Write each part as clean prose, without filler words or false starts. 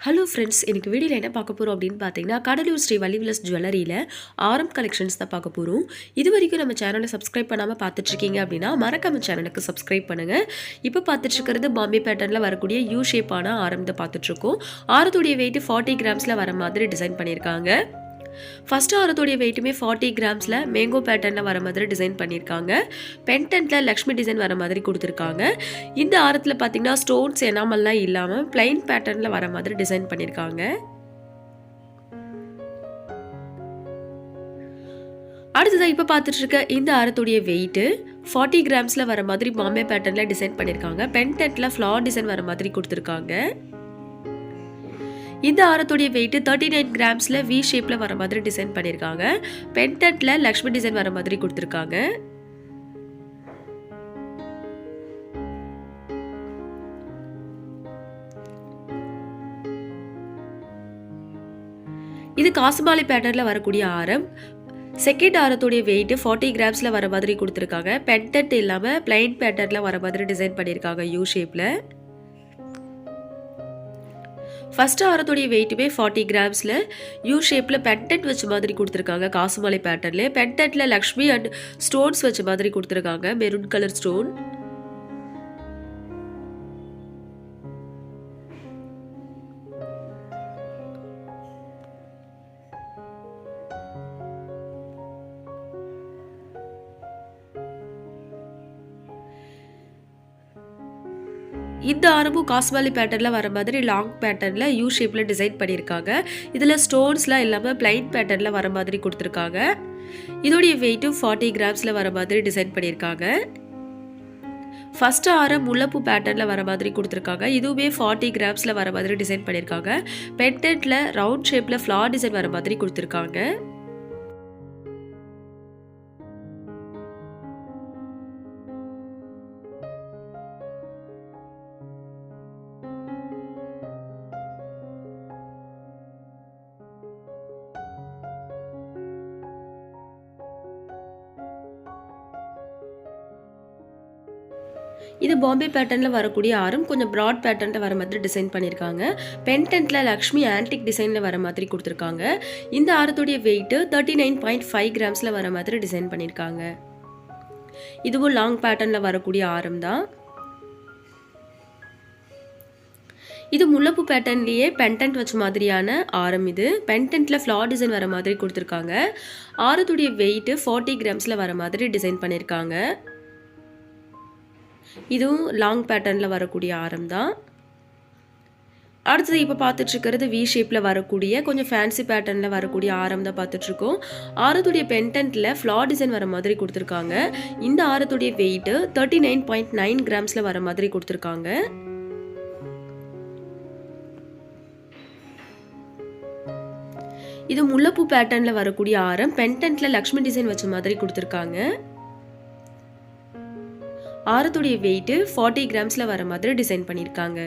Hello friends, இன்னைக்கு வீடியோவில் என்ன பார்க்க போகிறோம் அப்படின்னு பார்த்தீங்கன்னா, கடலூர் ஸ்ரீ வள்ளி விலாஸ் ஜுவல்லரியில் ஆரம் கலெக்ஷன்ஸ் தான் பார்க்க போகிறோம். இது வரைக்கும் நம்ம சேனலை சப்ஸ்கிரைப் பண்ணாமல் பார்த்துட்ருக்கீங்க அப்படின்னா மறக்காம சேனலுக்கு சப்ஸ்கிரைப் பண்ணுங்கள். இப்போ பார்த்துட்ருக்கிறது பாம்பே பேட்டர்னில் வரக்கூடிய யூ ஷேப்பான ஆரம் தான் பார்த்துட்ருக்கோம். ஆரத்துடைய வெயிட் 40 கிராம்ஸில் வர மாதிரி டிசைன் பண்ணியிருக்காங்க. ஃபர்ஸ்ட் ஆரத்துடைய வெயிட்டுமே 40 கிராம்ஸில் மேங்கோ பேட்டர்னில் வர மாதிரி டிசைன் பண்ணியிருக்காங்க. பென்டென்ட்டில் லக்ஷ்மி டிசைன் வர மாதிரி கொடுத்துருக்காங்க. இந்த ஆரத்தில் பார்த்தீங்கன்னா ஸ்டோன்ஸ் எனாமல்லாம் இல்லாமல் பிளைன் பேட்டர்னில் வர மாதிரி டிசைன் பண்ணியிருக்காங்க. அடுத்ததாக இப்போ பார்த்துட்டு இருக்க இந்த ஆரத்துடைய வெயிட்டு 40 கிராம்ஸில் வர மாதிரி பாம்பே பேட்டர்னில் டிசைன் பண்ணியிருக்காங்க. பென்டென்ட்டில் ஃப்ளார் டிசைன் வர மாதிரி கொடுத்துருக்காங்க. இந்த ஆரத்துடைய வெயிட் 39 கிராம்ஸில் வி ஷேப்பில் வர மாதிரி டிசைன் பண்ணியிருக்காங்க. பென்டென்ட்டில் லக்ஷ்மி டிசைன் வர மாதிரி கொடுத்துருக்காங்க. இது காசுமாலை பேட்டர்னில் வரக்கூடிய ஆரம். செகண்ட் ஆரத்துடைய வெயிட் 40 கிராம்ஸில் வர மாதிரி கொடுத்துருக்காங்க. பென்டென்ட் இல்லாமல் பிளைன் பேட்டர்னில் வர மாதிரி டிசைன் பண்ணியிருக்காங்க யூ ஷேப்பில். ஃபர்ஸ்ட் ஆரத்துடைய வெயிட்டுமே 40 கிராம்ஸில் யூ ஷேப்பில் பென்டென்ட் வச்ச மாதிரி கொடுத்துருக்காங்க. காசுமாலை பேட்டர்ன்லேயே பென்டென்ட்டில் லக்ஷ்மி அண்ட் ஸ்டோன்ஸ் வச்ச மாதிரி கொடுத்துருக்காங்க. Maroon colour stone. இந்த ஆரமும் காசுமாலி பேட்டர்னில் வர மாதிரி லாங் பேட்டர்னில் யூ ஷேப்பில் டிசைன் பண்ணியிருக்காங்க. இதில் ஸ்டோன்ஸ்லாம் இல்லாமல் பிளைன் பேட்டர்னில் வர மாதிரி கொடுத்துருக்காங்க. இதோடைய வெயிட்டும் 40 கிராம்ஸில் வர மாதிரி டிசைன் பண்ணியிருக்காங்க. ஃபர்ஸ்ட் ஆரம் முல்லைப்பூ பேட்டர்னில் வர மாதிரி கொடுத்துருக்காங்க. இதுவுமே 40 கிராம்ஸில் வர மாதிரி டிசைன் பண்ணியிருக்காங்க. பென்டென்ட்டில் ரவுண்ட் ஷேப்பில் ஃப்ளார் டிசைன் வர மாதிரி கொடுத்துருக்காங்க. இது பாம்பே பேட்டர்னில் வரக்கூடிய ஆரம். கொஞ்சம் ப்ராட் பேட்டர்னில் வர மாதிரி டிசைன் பண்ணியிருக்காங்க. பென்டென்ட்டில் லக்ஷ்மி ஆன்டிக் டிசைனில் வர மாதிரி கொடுத்துருக்காங்க. இந்த ஆரத்துடைய வெயிட்டு 39.5 கிராம்ஸில் வர மாதிரி டிசைன் பண்ணியிருக்காங்க. இதுவும் லாங் பேட்டர்னில் வரக்கூடிய ஆரம் தான். இது முல்லைப்பூ பேட்டர்ன்லேயே பென்டென்ட் வச்ச மாதிரியான ஆரம். இது பென்டென்ட்டில் ஃப்ளார் டிசைன் வர மாதிரி கொடுத்துருக்காங்க. ஆரத்துடைய வெயிட்டு 40 கிராம்ஸில் வர மாதிரி டிசைன் பண்ணியிருக்காங்க. இதுவும் லாங் பேட்டர்னில் வரக்கூடிய ஆரம் தான். அடுத்தது இப்போ பார்த்துட்ருக்கிறது வி ஷேப்பில் வரக்கூடிய கொஞ்சம் ஃபேன்சி பேட்டர்னில் வரக்கூடிய ஆரம் தான் பார்த்துட்ருக்கோம். ஆரத்துடைய பென்டென்ட்டில் ஃப்ளார் டிசைன் வர மாதிரி கொடுத்துருக்காங்க. இந்த ஆரத்துடைய வெயிட்டு 39.9 கிராம்ஸில் வர மாதிரி கொடுத்துருக்காங்க. இது முல்லைப்பூ பேட்டர்னில் வரக்கூடிய ஆரம். பென்டென்ட்டில் லக்ஷ்மி டிசைன் வச்ச மாதிரி கொடுத்துருக்காங்க. ஆரத்துடைய வெயிட் 40 கிராம்ஸில் வர மாதிரி டிசைன் பண்ணியிருக்காங்க.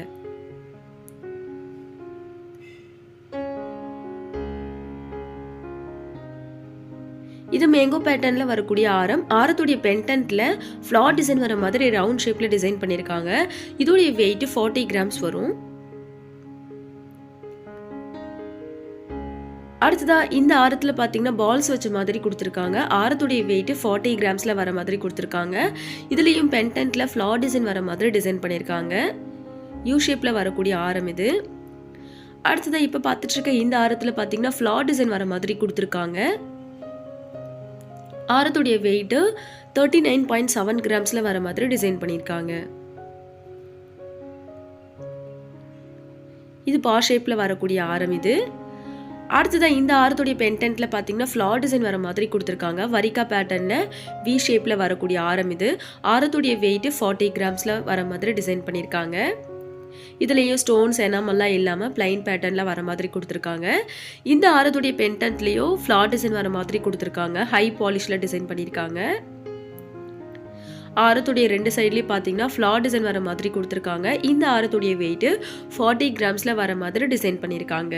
இது மேங்கோ பேட்டர்னில் வரக்கூடிய ஆரம். ஆரத்துடைய பென்டென்ட்டில் ஃப்ளார் டிசைன் வர மாதிரி ரவுண்ட் ஷேப்பில் டிசைன் பண்ணியிருக்காங்க. இதோடைய வெயிட் 40 கிராம்ஸ் வரும். அடுத்ததா இந்த ஆரத்தில் பார்த்தீங்கன்னா பால்ஸ் வச்ச மாதிரி கொடுத்துருக்காங்க. ஆரத்துடைய வெயிட் 40 கிராம்ஸில் வர மாதிரி கொடுத்துருக்காங்க. இதுலேயும் பென்டென்ட்டில் ஃப்ளார் டிசைன் வர மாதிரி டிசைன் பண்ணியிருக்காங்க. யூ ஷேப்பில் வரக்கூடிய ஆரம் இது. அடுத்ததாக இப்போ பார்த்துட்ருக்க இந்த ஆரத்தில் பார்த்தீங்கன்னா ஃப்ளார் டிசைன் வர மாதிரி கொடுத்துருக்காங்க. ஆரத்துடைய வெயிட்டு 39.7 கிராம்ஸில் வர மாதிரி டிசைன் பண்ணியிருக்காங்க. இது பா ஷேப்பில் வரக்கூடிய ஆரம் இது. அடுத்ததான் இந்த ஆரத்துடைய பென்டென்ட்டில் பார்த்தீங்கன்னா ஃப்ளார் டிசைன் வர மாதிரி கொடுத்துருக்காங்க. வரிக்கா பேட்டர்னில் வி ஷேப்பில் வரக்கூடிய ஆரம் இது. ஆரத்துடைய வெயிட் 40 கிராம்ஸில் வர மாதிரி டிசைன் பண்ணியிருக்காங்க. இதுலேயும் ஸ்டோன்ஸ் எனாமல்லாம் இல்லாமல் பிளைன் பேட்டர்னில் வர மாதிரி கொடுத்துருக்காங்க. இந்த ஆரத்துடைய பென்டென்ட்லேயும் ஃப்ளார் டிசைன் வர மாதிரி கொடுத்துருக்காங்க. ஹை பாலிஷில் டிசைன் பண்ணியிருக்காங்க. ஆரத்துடைய ரெண்டு சைட்லேயும் பார்த்தீங்கன்னா ஃப்ளார் டிசைன் வர மாதிரி கொடுத்துருக்காங்க. இந்த ஆரத்துடைய வெயிட் 40 கிராம்ஸில் வர மாதிரி டிசைன் பண்ணியிருக்காங்க.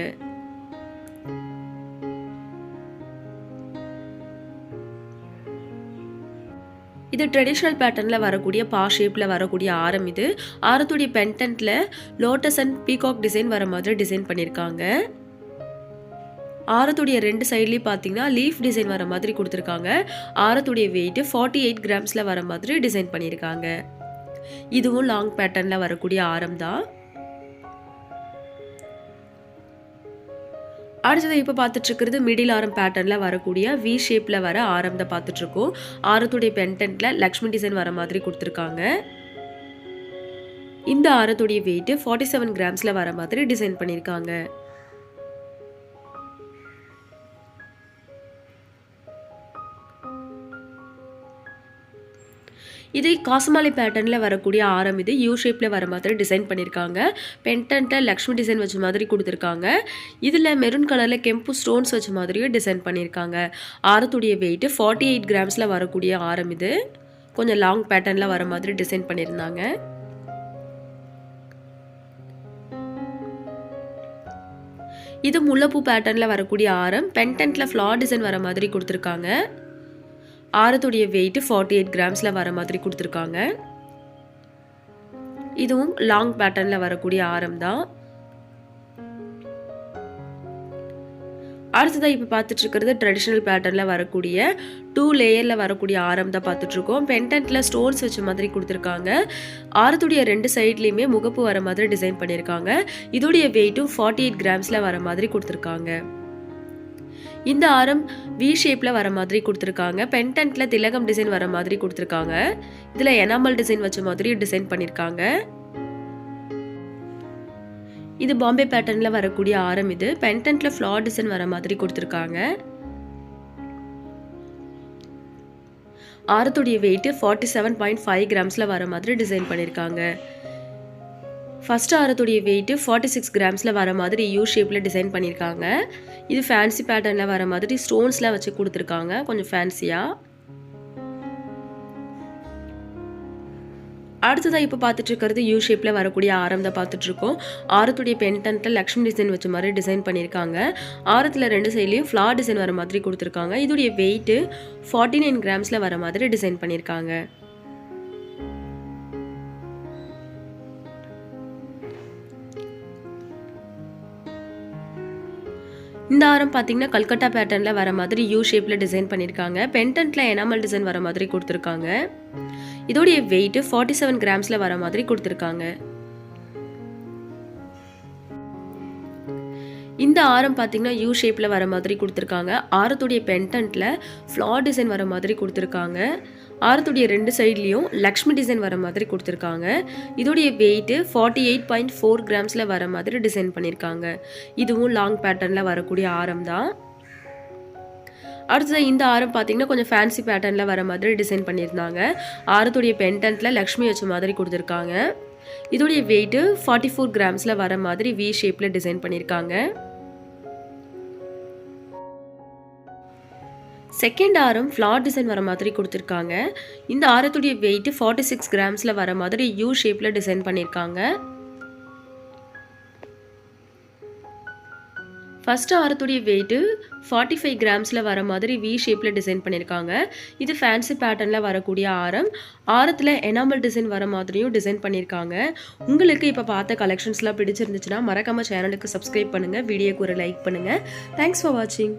இது ட்ரெடிஷ்னல் பேட்டர்னில் வரக்கூடிய பா ஷேப்பில் வரக்கூடிய ஆரம். இது ஆரத்துடைய பென்டென்ட்டில் லோட்டஸ் அண்ட் பீகாக் டிசைன் வர மாதிரி டிசைன் பண்ணியிருக்காங்க. ஆரத்துடைய 2 சைட்லேயும் பார்த்தீங்கன்னா லீஃப் டிசைன் வர மாதிரி கொடுத்துருக்காங்க. ஆரத்துடைய வெயிட் 48 கிராம்ஸில் வர மாதிரி டிசைன் பண்ணியிருக்காங்க. இதுவும் லாங் பேட்டர்னில் வரக்கூடிய ஆரம் தான். அடுத்தது இப்போ பார்த்துட்டு இருக்கிறது மிடில் ஆரம் பேட்டர்னில் வரக்கூடிய வி ஷேப்பில் வர ஆரம் தான் பார்த்துட்ருக்கோம். ஆரத்துடைய பென்டென்ட்டில் லக்ஷ்மி டிசைன் வர மாதிரி கொடுத்துருக்காங்க. இந்த ஆரத்துடைய வெயிட் 47 கிராம்ஸில் வர மாதிரி டிசைன் பண்ணியிருக்காங்க. இது காசுமாலை பேட்டர்னில் வரக்கூடிய ஆரம். இது யூ ஷேப்பில் வர மாதிரி டிசைன் பண்ணியிருக்காங்க. பென்டென்ட்டை லக்ஷ்மி டிசைன் வச்ச மாதிரி கொடுத்துருக்காங்க. இதில் மெரூன் கலரில் கெம்பு ஸ்டோன்ஸ் வச்ச மாதிரியும் டிசைன் பண்ணியிருக்காங்க. ஆரத்துடைய வெயிட் 48 கிராம்ஸில் வரக்கூடிய ஆரம். இது கொஞ்சம் லாங் பேட்டர்னில் வர மாதிரி டிசைன் பண்ணியிருந்தாங்க. இது முல்லைப்பூ பேட்டர்னில் வரக்கூடிய ஆரம். பென்டென்ட்டில் ஃப்ளார் டிசைன் வர மாதிரி கொடுத்துருக்காங்க. ஆரத்துடைய வெயிட் 48 கிராம்ஸில் வர மாதிரி கொடுத்துருக்காங்க. இதுவும் லாங் பேட்டர்னில் வரக்கூடிய ஆரம் தான். அடுத்ததாக இப்போ பார்த்துட்டு இருக்கிறது ட்ரெடிஷ்னல் பேட்டர்னில் வரக்கூடிய 2 லேயரில் வரக்கூடிய ஆரம் தான் பார்த்துட்ருக்கோம். பென்டென்ட்டில் ஸ்டோன்ஸ் வச்ச மாதிரி கொடுத்துருக்காங்க. ஆரத்துடைய 2 சைட்லேயுமே முகப்பு வர மாதிரி டிசைன் பண்ணியிருக்காங்க. இதோடைய வெயிட்டும் 48 கிராம்ஸில் வர மாதிரி கொடுத்துருக்காங்க. இந்த ஆரம் வி ஷேப்பில் வர மாதிரி கொடுத்துருக்காங்க. பென்டென்ட்டில் திலகம் டிசைன் வர மாதிரி கொடுத்துருக்காங்க. இதில் எனாமல் டிசைன் வச்ச மாதிரி டிசைன் பண்ணியிருக்காங்க. இது பாம்பே பேட்டர்னில் வரக்கூடிய ஆரம். இது பென்டென்ட்டில் ஃப்ளார் டிசைன் வர மாதிரி கொடுத்துருக்காங்க. ஆரத்துடைய வெயிட் 47.5 கிராம்ஸில் வர மாதிரி டிசைன் பண்ணியிருக்காங்க. ஃபர்ஸ்ட் ஆரத்துடைய வெயிட் 46 கிராம்ஸில் வர மாதிரி யூ ஷேப்பில் டிசைன் பண்ணியிருக்காங்க. இது ஃபேன்சி பேட்டர்னில் வர மாதிரி ஸ்டோன்ஸ்லாம் வச்சு கொடுத்துருக்காங்க. கொஞ்சம் ஃபேன்சியாக. அடுத்ததாக இப்போ பார்த்துட்டு இருக்கிறது யூ ஷேப்பில் வரக்கூடிய ஆரம் தான் பார்த்துட்ருக்கோம். ஆரத்துடைய பென்டென்ட்டில் லக்ஷ்மி டிசைன் வச்ச மாதிரி டிசைன் பண்ணியிருக்காங்க. ஆரத்தில் 2 சைட்லேயும் ஃப்ளார் டிசைன் வர மாதிரி கொடுத்துருக்காங்க. இதோடைய வெயிட் 49 கிராம்ஸில் வர மாதிரி டிசைன் பண்ணியிருக்காங்க. இந்த ஆரம் பார்த்தீங்கன்னா கல்கட்டா பேட்டர்னில் வர மாதிரி யூ ஷேப்பில் டிசைன் பண்ணியிருக்காங்க. பென்டென்ட்டில் எனாமல் டிசைன் வர மாதிரி கொடுத்துருக்காங்க. இதோடைய வெயிட் 47 கிராம்ஸில் வர மாதிரி கொடுத்துருக்காங்க. இந்த ஆரம் பார்த்தீங்கன்னா யூ ஷேப்பில் வர மாதிரி கொடுத்துருக்காங்க. ஆரத்துடைய பென்டென்ட்டில் ஃப்ளார் டிசைன் வர மாதிரி கொடுத்துருக்காங்க. ஆரத்துடைய 2 சைட்லேயும் லக்ஷ்மி டிசைன் வர மாதிரி கொடுத்துருக்காங்க. இதோடைய வெயிட் 48.4 கிராம்ஸில் வர மாதிரி டிசைன் பண்ணியிருக்காங்க. இதுவும் லாங் பேட்டர்னில் வரக்கூடிய ஆரம் தான். அடுத்தது இந்த ஆரம் பார்த்தீங்கன்னா கொஞ்சம் ஃபேன்சி பேட்டர்னில் வர மாதிரி டிசைன் பண்ணியிருந்தாங்க. ஆரத்துடைய பென்டென்ட்டில் லக்ஷ்மி வச்ச மாதிரி கொடுத்துருக்காங்க. இதோடைய வெயிட் 44 கிராம்ஸில் வர மாதிரி வி ஷேப்பில் டிசைன் பண்ணியிருக்காங்க. செகண்ட் ஆரம் ஃப்ளார் டிசைன் வர மாதிரி கொடுத்துருக்காங்க. இந்த ஆரத்துடைய வெயிட் 46 கிராம்ஸில் வர மாதிரி யூ ஷேப்பில் டிசைன் பண்ணியிருக்காங்க. ஃபர்ஸ்ட் ஆரத்துடைய வெயிட் 45 கிராம்ஸில் வர மாதிரி வி ஷேப்பில் டிசைன் பண்ணியிருக்காங்க. இது ஃபேன்சி பேட்டர்னில் வரக்கூடிய ஆரம். ஆரத்தில் எனாமல் டிசைன் வர மாதிரியும் டிசைன் பண்ணியிருக்காங்க. உங்களுக்கு இப்போ பார்த்த கலெக்ஷன்ஸ்லாம் பிடிச்சிருந்துச்சுன்னா மறக்காமல் சேனலுக்கு சப்ஸ்கிரைப் பண்ணுங்கள். வீடியோக்கு ஒரு லைக் பண்ணுங்கள். தேங்க்ஸ் ஃபார் வாட்சிங்.